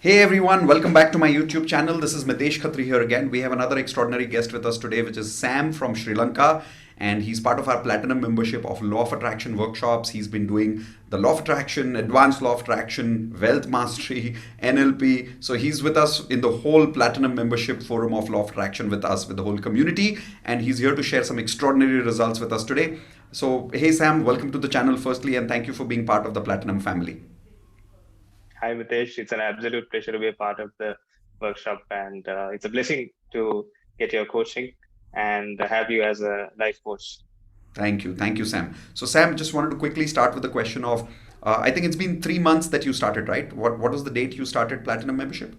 Hey everyone, welcome back to my YouTube channel. This is Mitesh Khatri here again. We have another extraordinary guest with us today, which is Sam from Sri Lanka. And he's part of our platinum membership of Law of Attraction workshops. He's been doing the Law of Attraction, Advanced Law of Attraction, Wealth Mastery, NLP. So he's with us in the whole platinum membership forum of Law of Attraction with us, with the whole community. And he's here to share some extraordinary results with us today. So, hey Sam, welcome to the channel firstly, and thank you for being part of the platinum family. Hi, Mitesh. It's an absolute pleasure to be a part of the workshop, and it's a blessing to get your coaching and have you as a life coach. Thank you. Thank you, Sam. So, Sam, just wanted to quickly start with the question of I think it's been 3 months that you started, right? What was the date you started Platinum membership?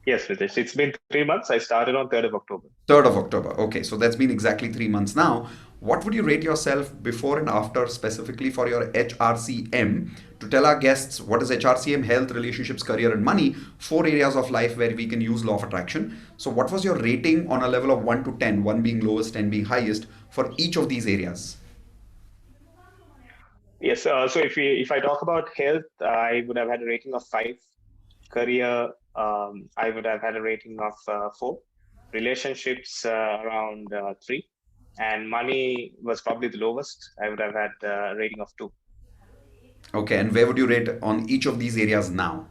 Yes, Mitesh. It's been 3 months. I started on 3rd of October. 3rd of October. Okay, so that's been exactly 3 months now. What would you rate yourself before and after, specifically for your HRCM? To tell our guests what is HRCM, health, relationships, career, and money, four areas of life where we can use law of attraction. So, what was your rating on a level of 1 to 10, 1 being lowest, 10 being highest, for each of these areas? Yes. So if I talk about health, I would have had a rating of 5. Career, I would have had a rating of 4. Relationships, around 3. And money was probably the lowest. I would have had a rating of 2. Okay, and where would you rate on each of these areas now?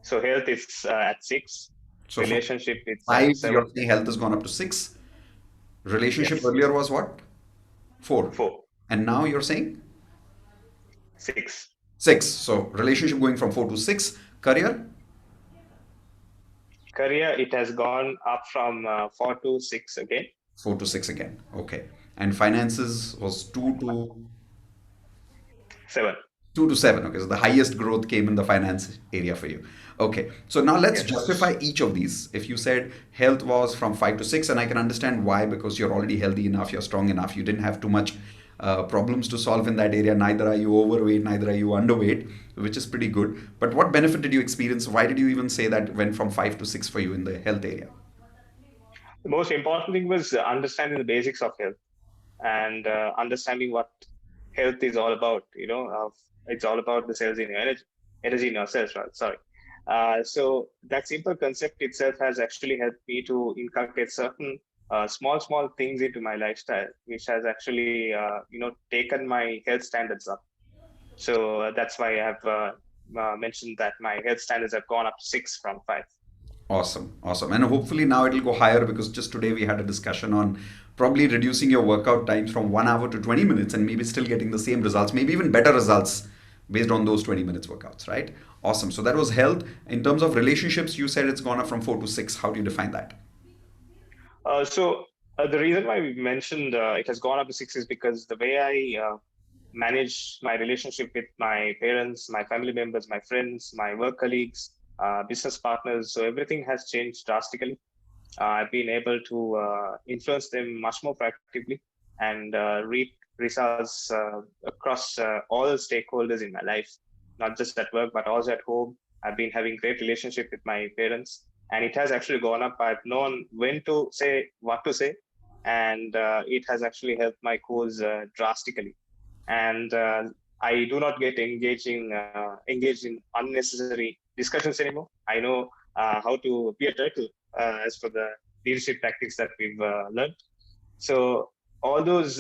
So health is at 6. So from Relationship, it's five, at you're 7. saying health has gone up to six. Relationship Yes, earlier was what? Four. 4, And now you're saying 6. six. So relationship going from four to six. Career, Career, it has gone up from 4 to 6 again. four to six again. Okay. And finances was 7. two to seven. Okay. So the highest growth came in the finance area for you. Okay. So now let's Yes. justify each of these. If you said health was from five to six, and I can understand why, because you're already healthy enough, you're strong enough, you didn't have too much problems to solve in that area. Neither are you overweight, neither are you underweight, which is pretty good. But what benefit did you experience? Why did you even say that went from five to six for you in the health area? The most important thing was understanding the basics of health and understanding what health is all about. It's all about the cells in your energy in your cells, right? Sorry. So that simple concept itself has actually helped me to inculcate certain small things into my lifestyle, which has actually taken my health standards up. So that's why I have mentioned that my health standards have gone up 6 from 5. Awesome, awesome. And hopefully now it'll go higher because just today we had a discussion on probably reducing your workout times from 1 hour to 20 minutes and maybe still getting the same results, maybe even better results based on those 20 minutes workouts, right? Awesome. So that was health. In terms of relationships, you said it's gone up from four to six. How do you define that? So the reason why we mentioned it has gone up to 6 is because the way I manage my relationship with my parents, my family members, my friends, my work colleagues, business partners, so everything has changed drastically. I've been able to influence them much more proactively and reap results across all stakeholders in my life, not just at work, but also at home. I've been having great relationship with my parents, and it has actually gone up. I've known when to say what to say, and it has actually helped my cause drastically. And I do not get engaged in unnecessary discussions anymore. I know how to be a turtle as for the leadership tactics that we've learned. So all those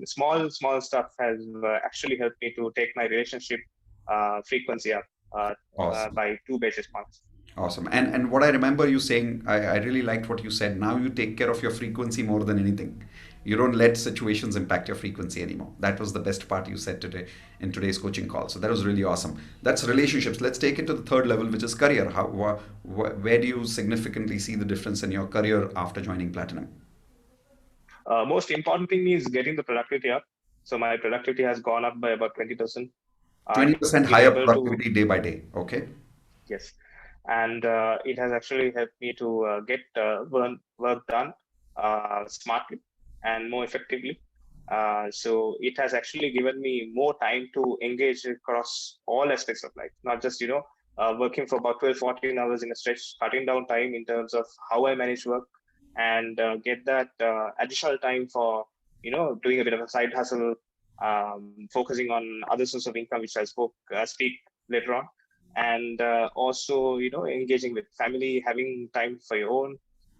small stuff has actually helped me to take my relationship frequency up Awesome. by 2 basis points. Awesome. And what I remember you saying, I really liked what you said. Now you take care of your frequency more than anything. You don't let situations impact your frequency anymore. That was the best part you said today in today's coaching call. So that was really awesome. That's relationships. Let's take it to the third level, which is career. Where do you significantly see the difference in your career after joining Platinum? Most important thing is getting the productivity up. So my productivity has gone up by about 20%. I've 20% been higher able to. productivity day by day. Okay. Yes, and it has actually helped me to get work done smartly and more effectively. So it has actually given me more time to engage across all aspects of life, not just working for about 12, 14 hours in a stretch, cutting down time in terms of how I manage work and get that additional time for doing a bit of a side hustle, focusing on other source of income, which I speak later on. and also, engaging with family, having time for your own.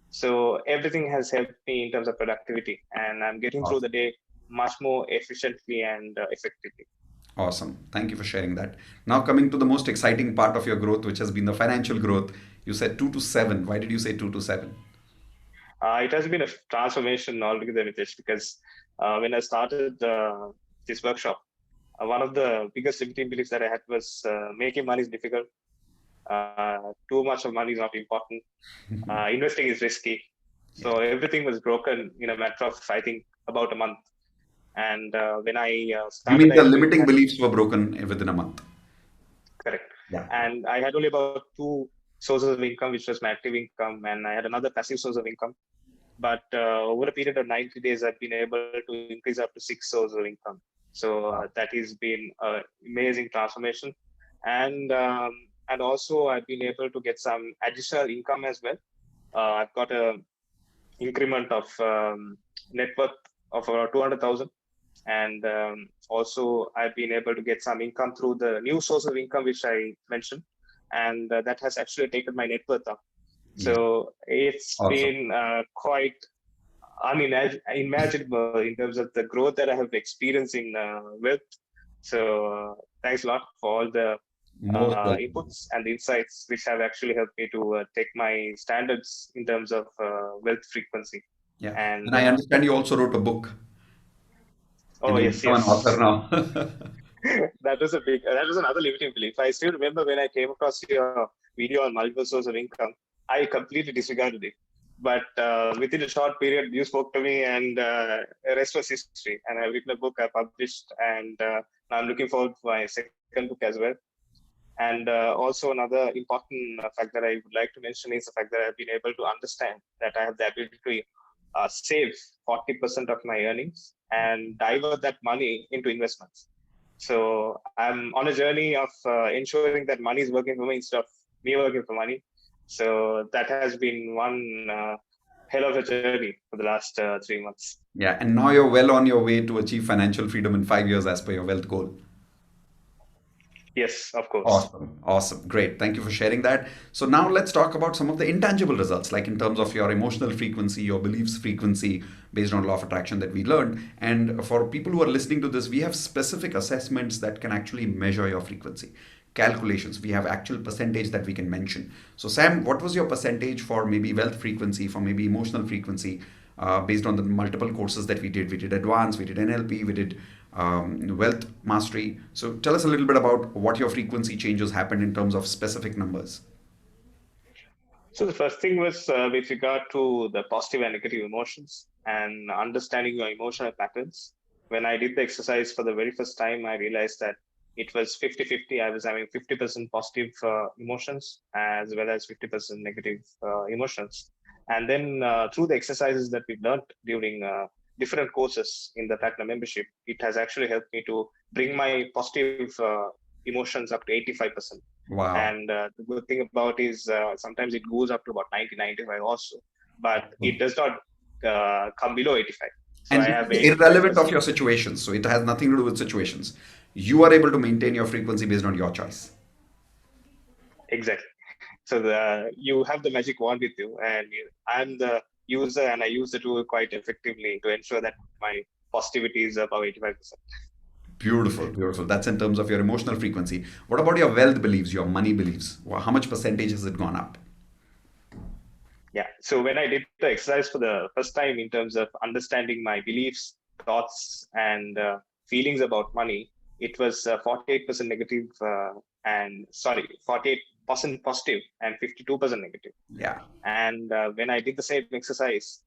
So everything has helped me in terms of productivity, and I'm getting through the Awesome. day much more efficiently and effectively. Awesome. Thank you for sharing that. Now, coming to the most exciting part of your growth, which has been the financial growth. You said 2 to 7. Why did you say 2 to 7? It has been a transformation altogether, Mitesh, because when I started this workshop, one of the biggest limiting beliefs that I had was making money is difficult. Too much of money is not important. Investing is risky. So Yeah. everything was broken in a matter of, I think, about a month. And when I You started, mean I the only limiting had beliefs were broken within a month? correct, Yeah. and I had only about two sources of income, which was my active income, and I had another passive source of income. But over a period of 90 days, I've been able to increase up to six sources of income. So Wow. that has been an amazing transformation. And also I've been able to get some additional income as well. I've got a increment of net worth of around 200,000. And also I've been able to get some income through the new source of income, which I mentioned. And that has actually taken my net worth up. Yeah. So it's Awesome. been quite unimaginable in terms of the growth that I have experienced in wealth. So thanks a lot for all the Most welcome. inputs and insights, which have actually helped me to take my standards in terms of wealth frequency. Yeah. And And I understand you also wrote a book. You oh, know, you yes, become an author yes. now. That was another limiting belief. I still remember when I came across your video on multiple sources of income, I completely disregarded it. But within a short period, you spoke to me, and the rest was history. And I've written a book, I published, and now I'm looking forward to my second book as well. And also another important fact that I would like to mention is the fact that I've been able to understand that I have the ability to save 40% of my earnings and divert that money into investments. So I'm on a journey of ensuring that money is working for me instead of me working for money. So that has been one hell of a journey for the last 3 months. Yeah. And now you're well on your way to achieve financial freedom in 5 years as per your wealth goal. Yes, of course. Awesome. Awesome. Great. Thank you for sharing that. So now let's talk about some of the intangible results, like in terms of your emotional frequency, your beliefs frequency based on law of attraction that we learned. And for people who are listening to this, we have specific assessments that can actually measure your frequency. Calculations. We have actual percentage that we can mention. So Sam, what was your percentage for maybe wealth frequency, for maybe emotional frequency, based on the multiple courses that we did? We did advanced, we did NLP, we did wealth mastery. So tell us a little bit about what your frequency changes happened in terms of specific numbers. So the first thing was with regard to the positive and negative emotions and understanding your emotional patterns. When I did the exercise for the very first time, I realized that it was 50-50. I was having 50% positive emotions as well as 50% negative emotions. And then through the exercises that we learned during different courses in the Platinum membership, it has actually helped me to bring my positive emotions up to 85%. Wow. And the good thing about is sometimes it goes up to about 90-95 also, but it does not come below 85. So And I this have is irrelevant of 85%. your situations. So it has nothing to do with situations. You are able to maintain your frequency based on your choice. Exactly. So you have the magic wand with you, and I'm the user, and I use the tool quite effectively to ensure that my positivity is above 85%. Beautiful, beautiful. That's in terms of your emotional frequency. What about your wealth beliefs, your money beliefs? How much percentage has it gone up? Yeah. So when I did the exercise for the first time in terms of understanding my beliefs, thoughts, and feelings about money, it was 48% negative, and sorry, 48% positive and 52% negative. Yeah. And when I did the same exercise,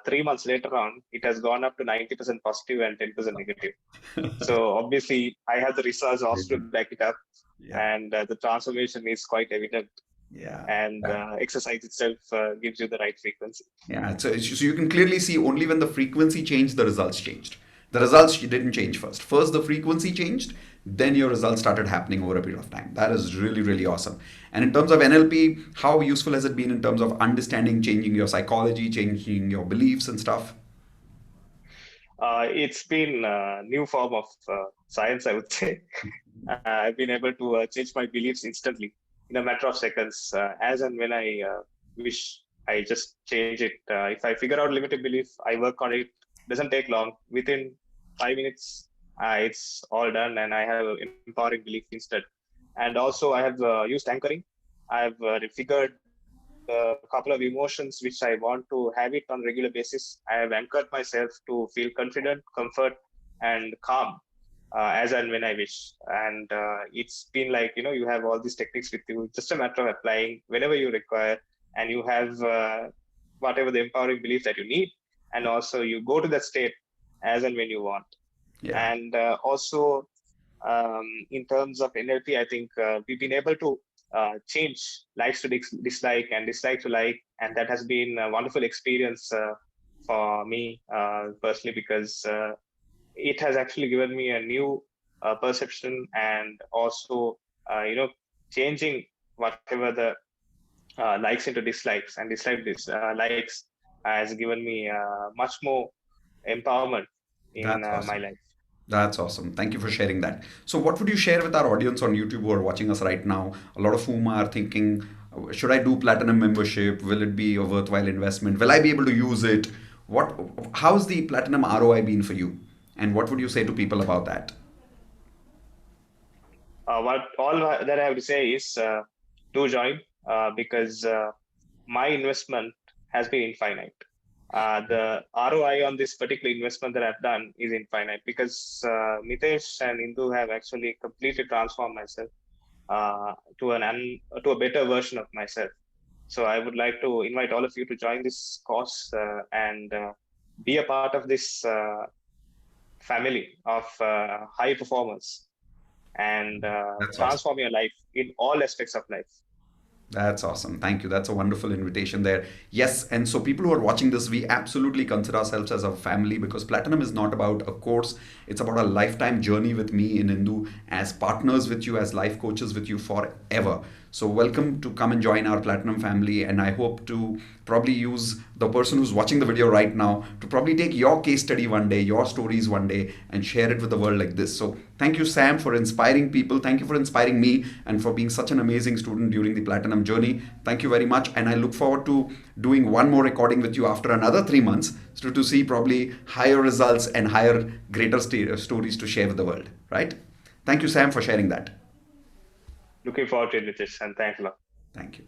3 months later on, it has gone up to 90% positive and 10% negative. So obviously, I have the results also to back it up, Yeah. and the transformation is quite evident. Yeah. And exercise itself gives you the right frequency. Yeah, so you can clearly see only when the frequency changed, the results changed. The results didn't change first. First, the frequency changed, then your results started happening over a period of time. That is really, really awesome. And in terms of NLP, how useful has it been in terms of understanding, changing your psychology, changing your beliefs and stuff? It's been a new form of science, I would say. I've been able to change my beliefs instantly in a matter of seconds, as and when I wish. I just change it. If I figure out limited belief, I work on it. Doesn't take long. Within 5 minutes, it's all done, and I have empowering belief instead. And also, I have used anchoring. I've figured a couple of emotions which I want to have it on regular basis. I have anchored myself to feel confident, comfort, and calm as and when I wish. And it's been like, you have all these techniques with you, just a matter of applying whenever you require, and you have whatever the empowering belief that you need. And also, you go to that state as and when you want. Yeah, And also, in terms of NLP, I think we've been able to change likes to dislike and dislike to like, and that has been a wonderful experience for me personally, because it has actually given me a new perception, and also changing whatever the likes into dislikes, and likes has given me much more empowerment in that's my awesome. life. That's awesome. Thank you for sharing that. So, what would you share with our audience on YouTube who are watching us right now? A lot of whom are thinking, should I do platinum membership? Will it be a worthwhile investment? Will I be able to use it? What? How's the platinum ROI been for you? And what would you say to people about that? What all that I have to say is do join, because my investment has been infinite. The ROI on this particular investment that I've done is infinite, because Mitesh and Indu have actually completely transformed myself to a better version of myself. So I would like to invite all of you to join this course and be a part of this family of high performers, and That's awesome. transform your life in all aspects of life. That's awesome. Thank you. That's a wonderful invitation there. Yes, and so people who are watching this, we absolutely consider ourselves as a family because Platinum is not about a course. It's about a lifetime journey with me in Hindu as partners with you, as life coaches with you forever. So welcome to come and join our Platinum family. And I hope to probably use the person who's watching the video right now to probably take your case study one day, your stories one day, and share it with the world like this. So thank you, Sam, for inspiring people. Thank you for inspiring me and for being such an amazing student during the Platinum journey. Thank you very much. And I look forward to doing one more recording with you after another 3 months to see probably higher results and higher, greater stories to share with the world. Right? Thank you, Sam, for sharing that. Looking forward to it, Nitish, and thanks a lot. Thank you.